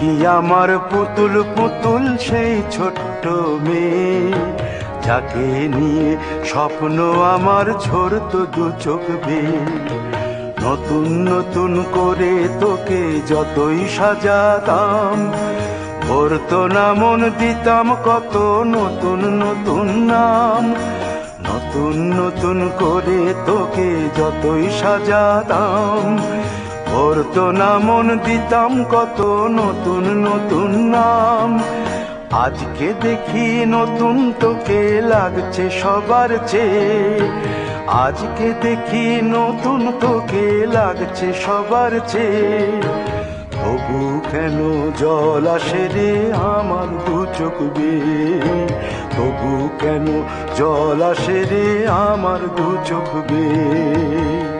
কি আমার পুতুল পুতুল সেই ছোট্ট মেয়ে, যাকে নিয়ে স্বপ্ন আমার ঝরতো দু চোখ বেয়ে। নতুন নতুন করে তোকে যতই সাজাতাম, ভরতো না মন, দিতাম কত নতুন নতুন নাম। নতুন নতুন করে তোকে যতই সাজাতাম, ভরতো না মন, দিতাম কত নতুন নতুন নাম। আজকে দেখি নতুন তোকে লাগছে সবার চেয়ে, আজকে দেখি নতুন তোকে লাগছে সবার চেয়ে। তবু কেন জল আসে রে আমার দু চোখ বেয়ে, তবু কেন জল আসে রে আমার দু চোখ বেয়ে।